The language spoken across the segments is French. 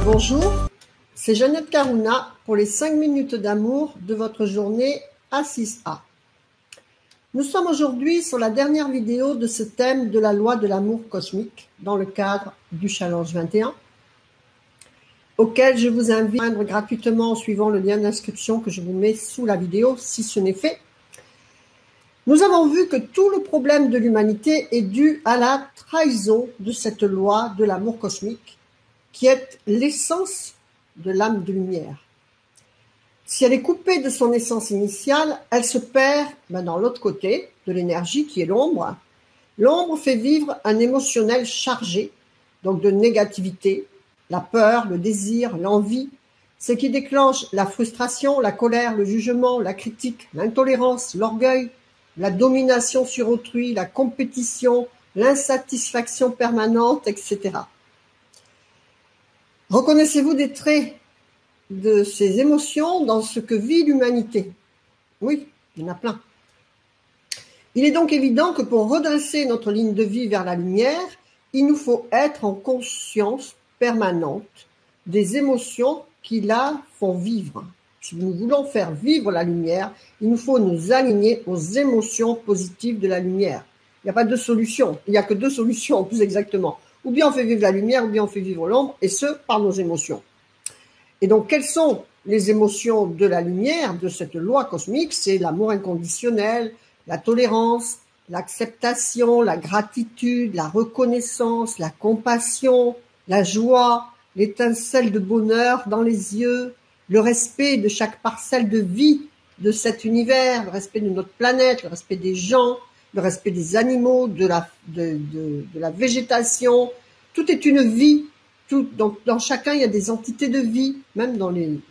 Bonjour, c'est Jeannette Carouna pour les 5 minutes d'amour de votre journée A6A. Nous sommes aujourd'hui sur la dernière vidéo de ce thème de la loi de l'amour cosmique dans le cadre du Challenge 21, auquel je vous invite à joindre gratuitement en suivant le lien d'inscription que je vous mets sous la vidéo si ce n'est fait. Nous avons vu que tout le problème de l'humanité est dû à la trahison de cette loi de l'amour cosmique qui est l'essence de l'âme de lumière. Si elle est coupée de son essence initiale, elle se perd dans l'autre côté de l'énergie qui est l'ombre. L'ombre fait vivre un émotionnel chargé, donc de négativité, la peur, le désir, l'envie, ce qui déclenche la frustration, la colère, le jugement, la critique, l'intolérance, l'orgueil, la domination sur autrui, la compétition, l'insatisfaction permanente, etc. Reconnaissez-vous des traits de ces émotions dans ce que vit l'humanité? Oui, il y en a plein. Il est donc évident que pour redresser notre ligne de vie vers la lumière, il nous faut être en conscience permanente des émotions qui la font vivre. Si nous voulons faire vivre la lumière, il nous faut nous aligner aux émotions positives de la lumière. Il n'y a pas de solution, il n'y a que deux solutions plus exactement. Ou bien on fait vivre la lumière, ou bien on fait vivre l'ombre, et ce, par nos émotions. Et donc, quelles sont les émotions de la lumière, de cette loi cosmique? C'est l'amour inconditionnel, la tolérance, l'acceptation, la gratitude, la reconnaissance, la compassion, la joie, l'étincelle de bonheur dans les yeux, le respect de chaque parcelle de vie de cet univers, le respect de notre planète, le respect des gens, le respect des animaux, de la végétation. Tout est une vie. Donc, dans chacun, il y a des entités de vie, même dans les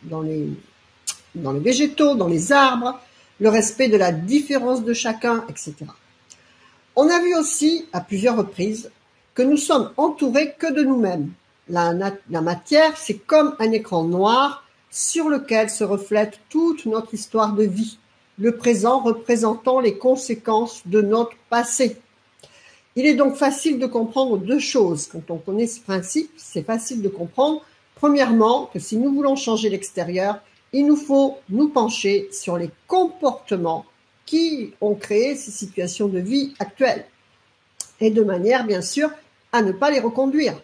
végétaux, dans les arbres, le respect de la différence de chacun, etc. On a vu aussi, à plusieurs reprises, que nous sommes entourés que de nous-mêmes. La matière, c'est comme un écran noir sur lequel se reflète toute notre histoire de vie, le présent représentant les conséquences de notre passé. Il est donc facile de comprendre deux choses. Quand on connaît ce principe, c'est facile de comprendre. Premièrement, que si nous voulons changer l'extérieur, il nous faut nous pencher sur les comportements qui ont créé ces situations de vie actuelles. Et de manière, bien sûr, à ne pas les reconduire.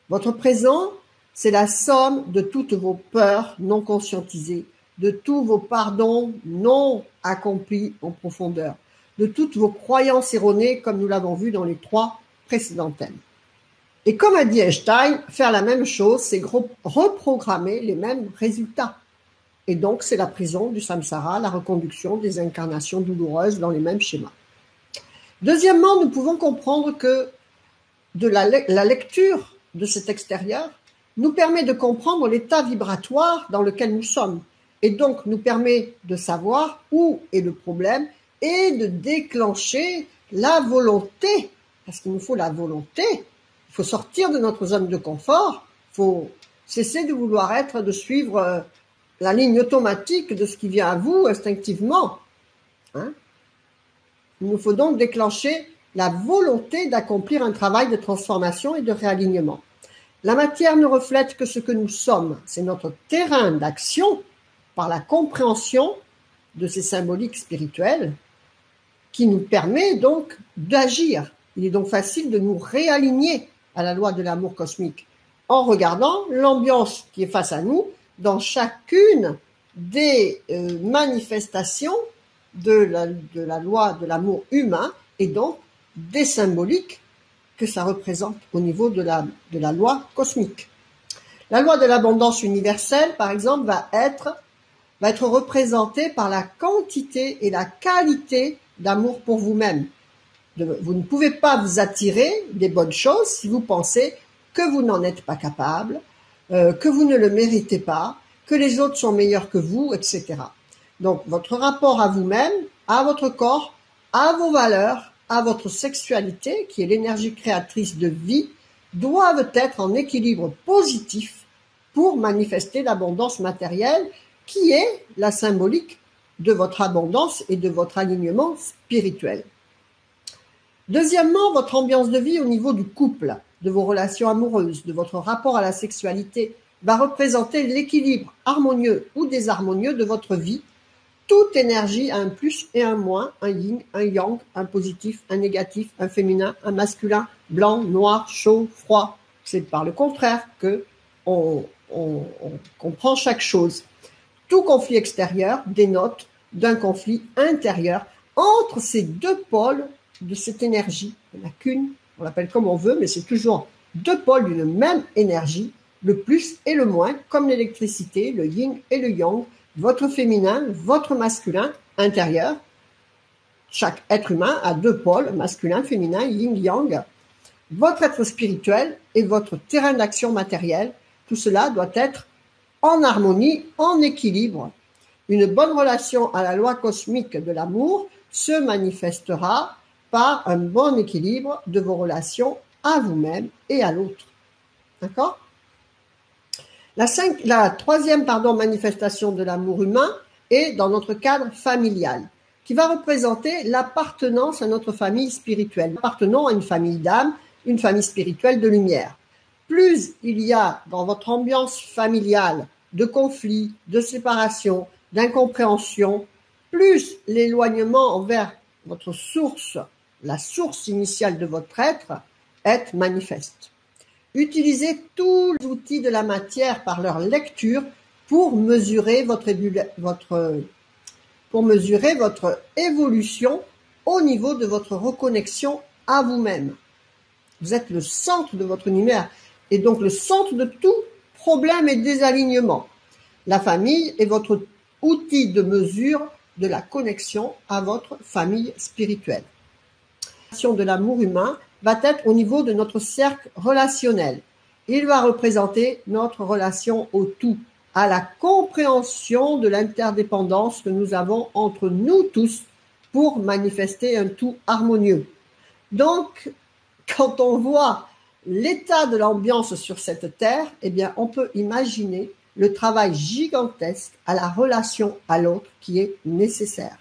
Votre présent, c'est la somme de toutes vos peurs non conscientisées, de tous vos pardons non accomplis en profondeur, de toutes vos croyances erronées, comme nous l'avons vu dans les 3 précédents thèmes. Et comme a dit Einstein, faire la même chose, c'est reprogrammer les mêmes résultats. Et donc, c'est la prison du samsara, la reconduction des incarnations douloureuses dans les mêmes schémas. Deuxièmement, nous pouvons comprendre que la lecture de cet extérieur nous permet de comprendre l'état vibratoire dans lequel nous sommes, et donc nous permet de savoir où est le problème et de déclencher la volonté, parce qu'il nous faut la volonté. Il faut sortir de notre zone de confort, il faut cesser de suivre la ligne automatique de ce qui vient à vous instinctivement. Il nous faut donc déclencher la volonté d'accomplir un travail de transformation et de réalignement. La matière ne reflète que ce que nous sommes, c'est notre terrain d'action par la compréhension de ces symboliques spirituelles qui nous permet donc d'agir. Il est donc facile de nous réaligner à la loi de l'amour cosmique en regardant l'ambiance qui est face à nous dans chacune des manifestations de la loi de l'amour humain et donc des symboliques que ça représente au niveau de la loi cosmique. La loi de l'abondance universelle, par exemple, va être représentée par la quantité et la qualité d'amour pour vous-même. Vous ne pouvez pas vous attirer des bonnes choses si vous pensez que vous n'en êtes pas capable, que vous ne le méritez pas, que les autres sont meilleurs que vous, etc. Donc, votre rapport à vous-même, à votre corps, à vos valeurs, à votre sexualité, qui est l'énergie créatrice de vie, doivent être en équilibre positif pour manifester l'abondance matérielle qui est la symbolique de votre abondance et de votre alignement spirituel. Deuxièmement, votre ambiance de vie au niveau du couple, de vos relations amoureuses, de votre rapport à la sexualité va représenter l'équilibre harmonieux ou désharmonieux de votre vie. Toute énergie a un plus et un moins, un yin, un yang, un positif, un négatif, un féminin, un masculin, blanc, noir, chaud, froid. C'est par le contraire que on comprend chaque chose. Tout conflit extérieur dénote d'un conflit intérieur entre ces deux pôles de cette énergie. Il n'y en a qu'une, on l'appelle comme on veut, mais c'est toujours deux pôles d'une même énergie, le plus et le moins, comme l'électricité, le yin et le yang, votre féminin, votre masculin intérieur. Chaque être humain a deux pôles, masculin, féminin, yin, yang. Votre être spirituel et votre terrain d'action matériel, tout cela doit être en harmonie, en équilibre. Une bonne relation à la loi cosmique de l'amour se manifestera par un bon équilibre de vos relations à vous-même et à l'autre. D'accord ? La troisième manifestation de l'amour humain est dans notre cadre familial, qui va représenter l'appartenance à notre famille spirituelle. Nous appartenons à une famille d'âme, une famille spirituelle de lumière. Plus il y a dans votre ambiance familiale de conflits, de séparation, d'incompréhension, plus l'éloignement envers votre source, la source initiale de votre être, est manifeste. Utilisez tous les outils de la matière par leur lecture pour mesurer votre évolution au niveau de votre reconnexion à vous-même. Vous êtes le centre de votre univers et donc le centre de tout problème et désalignement. La famille est votre outil de mesure de la connexion à votre famille spirituelle. De l'amour humain va être au niveau de notre cercle relationnel. Il va représenter notre relation au tout, à la compréhension de l'interdépendance que nous avons entre nous tous pour manifester un tout harmonieux. Donc, quand on voit l'état de l'ambiance sur cette terre, eh bien, on peut imaginer le travail gigantesque à la relation à l'autre qui est nécessaire.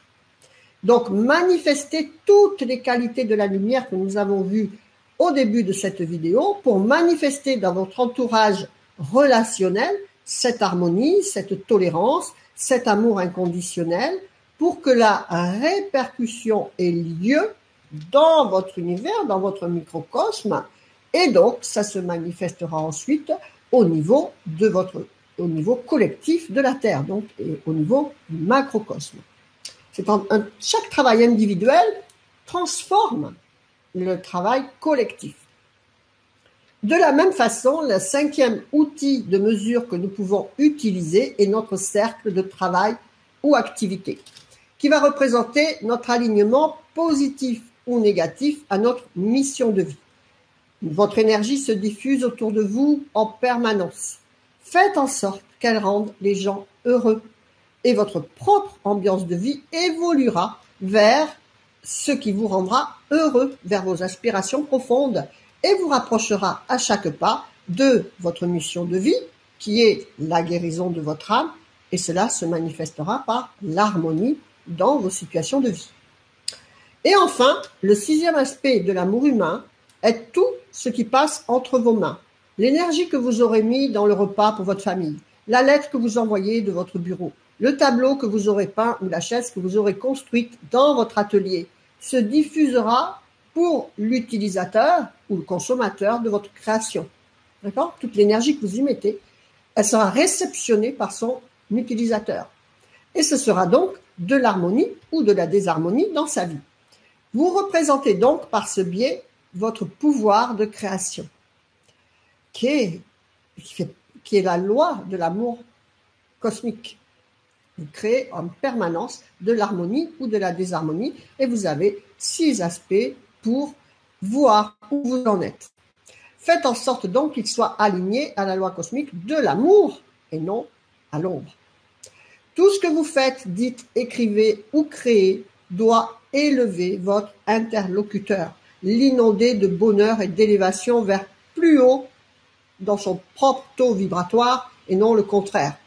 Donc, manifestez toutes les qualités de la lumière que nous avons vues au début de cette vidéo pour manifester dans votre entourage relationnel cette harmonie, cette tolérance, cet amour inconditionnel pour que la répercussion ait lieu dans votre univers, dans votre microcosme, et donc ça se manifestera ensuite au niveau collectif de la Terre, donc et au niveau du macrocosme. Chaque travail individuel transforme le travail collectif. De la même façon, le cinquième outil de mesure que nous pouvons utiliser est notre cercle de travail ou activité, qui va représenter notre alignement positif ou négatif à notre mission de vie. Votre énergie se diffuse autour de vous en permanence. Faites en sorte qu'elle rende les gens heureux et votre propre ambiance de vie évoluera vers ce qui vous rendra heureux, vers vos aspirations profondes et vous rapprochera à chaque pas de votre mission de vie qui est la guérison de votre âme et cela se manifestera par l'harmonie dans vos situations de vie. Et enfin, le sixième aspect de l'amour humain est tout ce qui passe entre vos mains. L'énergie que vous aurez mis dans le repas pour votre famille, la lettre que vous envoyez de votre bureau, le tableau que vous aurez peint ou la chaise que vous aurez construite dans votre atelier se diffusera pour l'utilisateur ou le consommateur de votre création. D'accord ? Toute l'énergie que vous y mettez, elle sera réceptionnée par son utilisateur. Et ce sera donc de l'harmonie ou de la désharmonie dans sa vie. Vous représentez donc par ce biais votre pouvoir de création, qui est la loi de l'amour cosmique. Vous créez en permanence de l'harmonie ou de la désharmonie et vous avez 6 aspects pour voir où vous en êtes. Faites en sorte donc qu'il soit aligné à la loi cosmique de l'amour et non à l'ombre. Tout ce que vous faites, dites, écrivez ou créez doit élever votre interlocuteur, l'inonder de bonheur et d'élévation vers plus haut dans son propre taux vibratoire et non le contraire.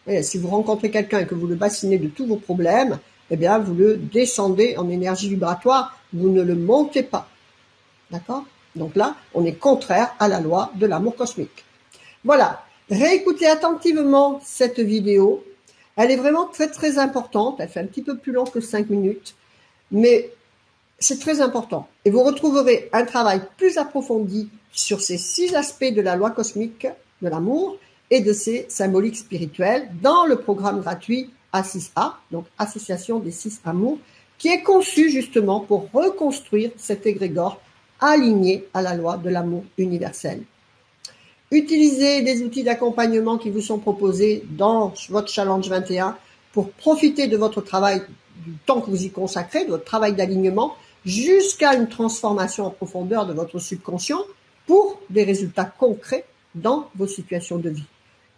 Et si vous rencontrez quelqu'un et que vous le bassinez de tous vos problèmes, eh bien, vous le descendez en énergie vibratoire, vous ne le montez pas. D'accord ? Donc là, on est contraire à la loi de l'amour cosmique. Voilà. Réécoutez attentivement cette vidéo. Elle est vraiment très très importante. Elle fait un petit peu plus long que 5 minutes, mais c'est très important. Et vous retrouverez un travail plus approfondi sur ces 6 aspects de la loi cosmique de l'amour et de ses symboliques spirituelles dans le programme gratuit A6A, donc Association des 6 amours, qui est conçu justement pour reconstruire cet égrégore aligné à la loi de l'amour universel. Utilisez les outils d'accompagnement qui vous sont proposés dans votre Challenge 21 pour profiter de votre travail, du temps que vous y consacrez, de votre travail d'alignement, jusqu'à une transformation en profondeur de votre subconscient pour des résultats concrets dans vos situations de vie.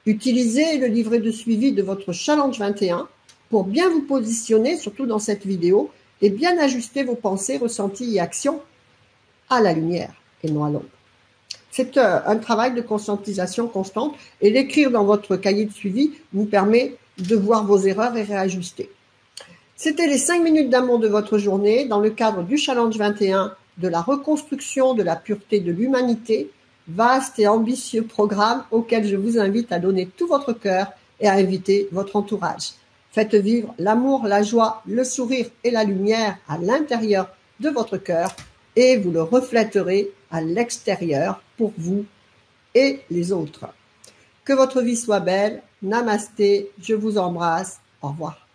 Utilisez le livret de suivi de votre Challenge 21 pour bien vous positionner, surtout dans cette vidéo, et bien ajuster vos pensées, ressentis et actions à la lumière et non à l'ombre. C'est un travail de conscientisation constante et l'écrire dans votre cahier de suivi vous permet de voir vos erreurs et réajuster. C'était les 5 minutes d'amour de votre journée dans le cadre du Challenge 21 de la reconstruction de la pureté de l'humanité, vaste et ambitieux programme auquel je vous invite à donner tout votre cœur et à inviter votre entourage. Faites vivre l'amour, la joie, le sourire et la lumière à l'intérieur de votre cœur et vous le reflèterez à l'extérieur pour vous et les autres. Que votre vie soit belle. Namasté, je vous embrasse. Au revoir.